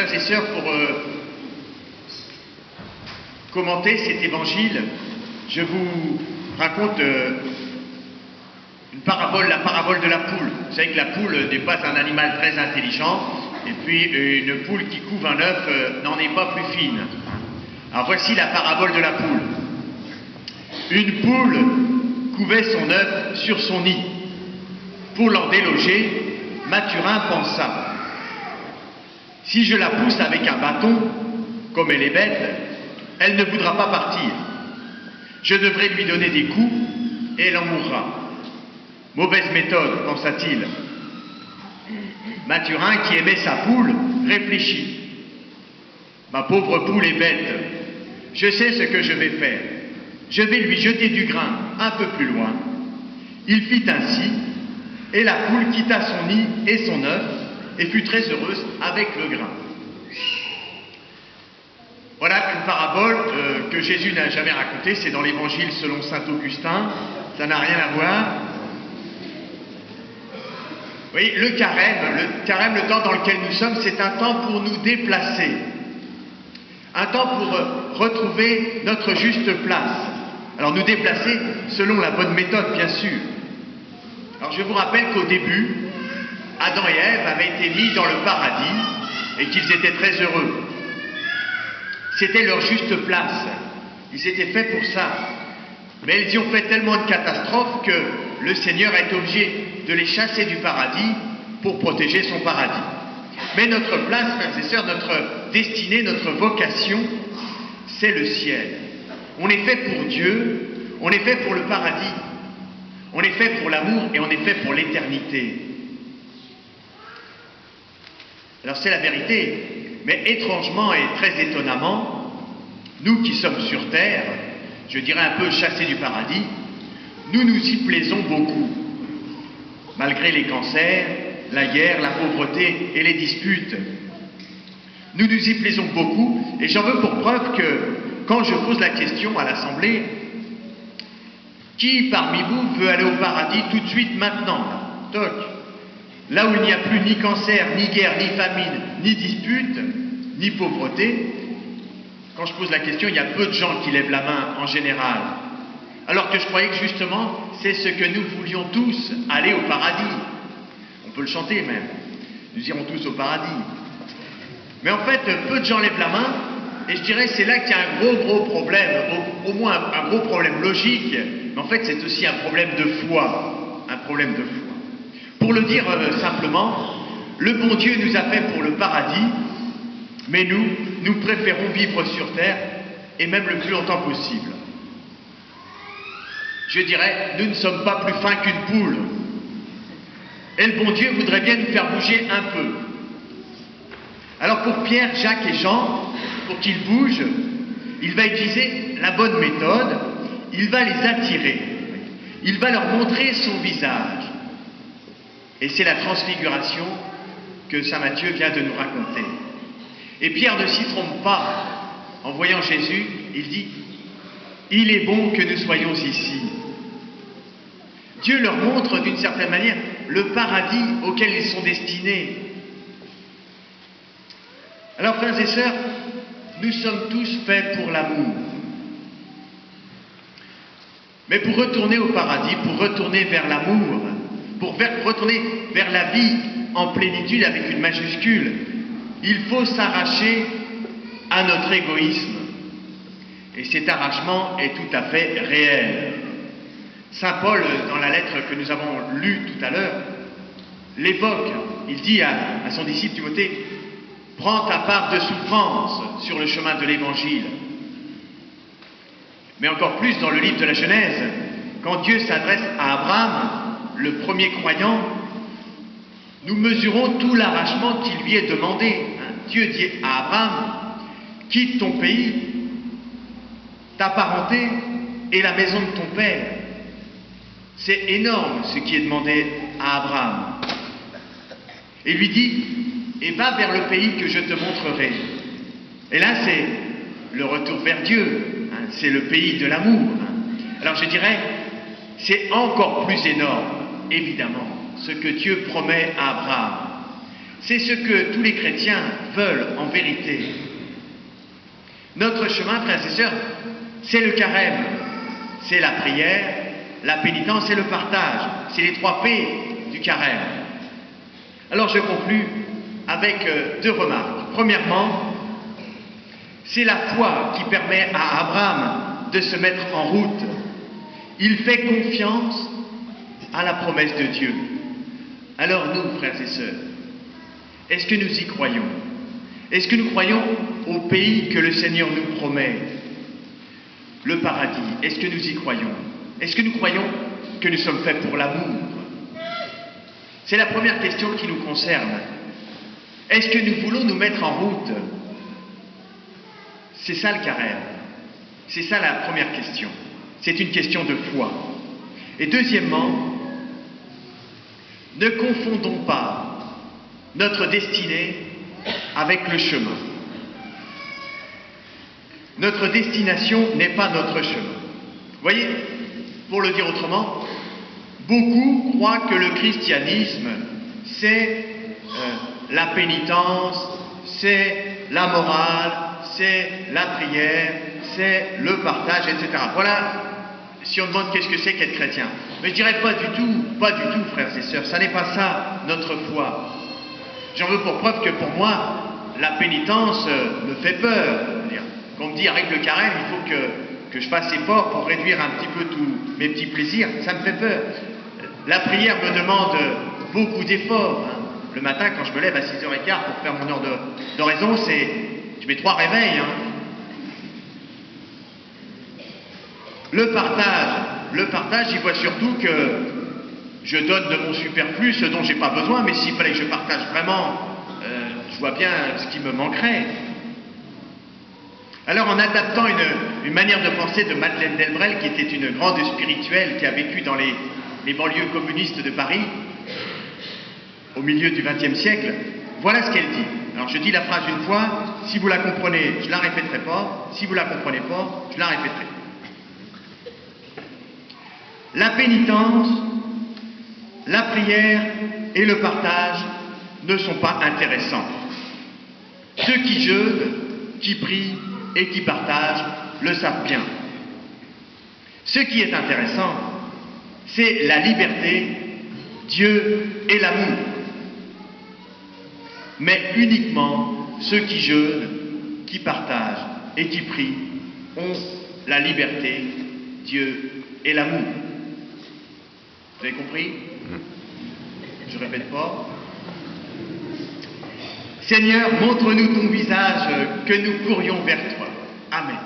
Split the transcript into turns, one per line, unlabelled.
frères et sœurs, pour commenter cet évangile, je vous raconte une parabole, la parabole de la poule. Vous savez que la poule n'est pas un animal très intelligent, et puis une poule qui couve un œuf n'en est pas plus fine. Alors voici la parabole de la poule. Une poule couvait son œuf sur son nid. Pour l'en déloger, Mathurin pensa: si je la pousse avec un bâton, comme elle est bête, elle ne voudra pas partir. Je devrais lui donner des coups et elle en mourra. Mauvaise méthode, pensa-t-il. Mathurin, qui aimait sa poule, réfléchit. Ma pauvre poule est bête. Je sais ce que je vais faire. Je vais lui jeter du grain un peu plus loin. Il fit ainsi, et la poule quitta son nid et son œuf, et fut très heureuse avec le grain. Voilà une parabole que Jésus n'a jamais racontée, c'est dans l'Évangile selon saint Augustin, ça n'a rien à voir. Oui, le carême, le temps dans lequel nous sommes, c'est un temps pour nous déplacer, un temps pour retrouver notre juste place. Alors nous déplacer selon la bonne méthode, bien sûr. Alors je vous rappelle qu'au début, Adam et Ève avaient été mis dans le paradis et qu'ils étaient très heureux. C'était leur juste place. Ils étaient faits pour ça. Mais ils y ont fait tellement de catastrophes que le Seigneur est obligé de les chasser du paradis pour protéger son paradis. Mais notre place, frères et sœurs, notre destinée, notre vocation, c'est le ciel. On est fait pour Dieu, on est fait pour le paradis, on est fait pour l'amour et on est fait pour l'éternité. Alors c'est la vérité, mais étrangement et très étonnamment, nous qui sommes sur terre, je dirais un peu chassés du paradis, nous nous y plaisons beaucoup. Malgré les cancers, la guerre, la pauvreté et les disputes. Nous nous y plaisons beaucoup, et j'en veux pour preuve que quand je pose la question à l'Assemblée, qui parmi vous veut aller au paradis tout de suite maintenant? Toc. Là où il n'y a plus ni cancer, ni guerre, ni famine, ni dispute, ni pauvreté, quand je pose la question, il y a peu de gens qui lèvent la main en général. Alors que je croyais que justement, c'est ce que nous voulions tous, aller au paradis. On peut le chanter même. Nous irons tous au paradis. Mais en fait, peu de gens lèvent la main, et je dirais c'est là qu'il y a un gros problème, au moins un gros problème logique, mais en fait c'est aussi un problème de foi. Un problème de foi. Pour le dire simplement, le bon Dieu nous a fait pour le paradis, mais nous préférons vivre sur terre, et même le plus longtemps possible. Je dirais, nous ne sommes pas plus fins qu'une poule. Et le bon Dieu voudrait bien nous faire bouger un peu. Alors pour Pierre, Jacques et Jean, pour qu'ils bougent, il va utiliser la bonne méthode, il va les attirer, il va leur montrer son visage. Et c'est la transfiguration que saint Matthieu vient de nous raconter. Et Pierre ne s'y trompe pas. En voyant Jésus, il dit « Il est bon que nous soyons ici ». Dieu leur montre d'une certaine manière le paradis auquel ils sont destinés. Alors, frères et sœurs, nous sommes tous faits pour l'amour. Mais pour retourner au paradis, pour retourner vers l'amour, pour retourner vers la vie en plénitude avec une majuscule, il faut s'arracher à notre égoïsme. Et cet arrachement est tout à fait réel. Saint Paul, dans la lettre que nous avons lue tout à l'heure, l'évoque. Il dit à son disciple Timothée: « Prends ta part de souffrance sur le chemin de l'Évangile. » Mais encore plus dans le livre de la Genèse, quand Dieu s'adresse à Abraham, le premier croyant, nous mesurons tout l'arrachement qui lui est demandé. Dieu dit à Abraham: « Quitte ton pays, ta parenté et la maison de ton père. » C'est énorme ce qui est demandé à Abraham. Et lui dit: « Et va vers le pays que je te montrerai. » Et là, c'est le retour vers Dieu. C'est le pays de l'amour. Alors je dirais, c'est encore plus énorme, évidemment, ce que Dieu promet à Abraham. C'est ce que tous les chrétiens veulent en vérité. Notre chemin, frères et sœurs, c'est le carême, c'est la prière, la pénitence et le partage. C'est les 3 P du carême. Alors je conclus avec 2 remarques. Premièrement, c'est la foi qui permet à Abraham de se mettre en route. Il fait confiance à la promesse de Dieu. Alors nous, frères et sœurs, est-ce que nous y croyons? Est-ce que nous croyons au pays que le Seigneur nous promet? Le paradis, est-ce que nous y croyons? Est-ce que nous croyons que nous sommes faits pour l'amour? C'est la première question qui nous concerne. Est-ce que nous voulons nous mettre en route? C'est ça le carême. C'est ça la première question. C'est une question de foi. Et deuxièmement, ne confondons pas notre destinée avec le chemin. Notre destination n'est pas notre chemin. Vous voyez, pour le dire autrement, beaucoup croient que le christianisme, c'est la pénitence, c'est la morale, c'est la prière, c'est le partage, etc. Voilà, si on demande qu'est-ce que c'est qu'être chrétien. Mais je dirais pas du tout, frères et sœurs, ça n'est pas ça notre foi. J'en veux pour preuve que pour moi, la pénitence me fait peur. Quand on me dit avec le carême, il faut que je fasse effort pour réduire un petit peu tous mes petits plaisirs, ça me fait peur. La prière me demande beaucoup d'efforts. Hein. Le matin, quand je me lève à 6h15 pour faire mon heure d'oraison, je mets 3 réveils. Hein. Le partage, j'y vois surtout que je donne de mon superflu ce dont j'ai pas besoin, mais s'il fallait que je partage vraiment, je vois bien ce qui me manquerait. Alors en adaptant une manière de penser de Madeleine Delbrel, qui était une grande spirituelle qui a vécu dans les banlieues communistes de Paris, au milieu du XXe siècle, voilà ce qu'elle dit. Alors je dis la phrase une fois, si vous la comprenez, je la répéterai pas, si vous la comprenez pas, je la répéterai. La pénitence, la prière et le partage ne sont pas intéressants. Ceux qui jeûnent, qui prient et qui partagent le savent bien. Ce qui est intéressant, c'est la liberté, Dieu et l'amour. Mais uniquement ceux qui jeûnent, qui partagent et qui prient ont la liberté, Dieu et l'amour. Vous avez compris? Je ne répète pas. Seigneur, montre-nous ton visage, que nous courions vers toi. Amen.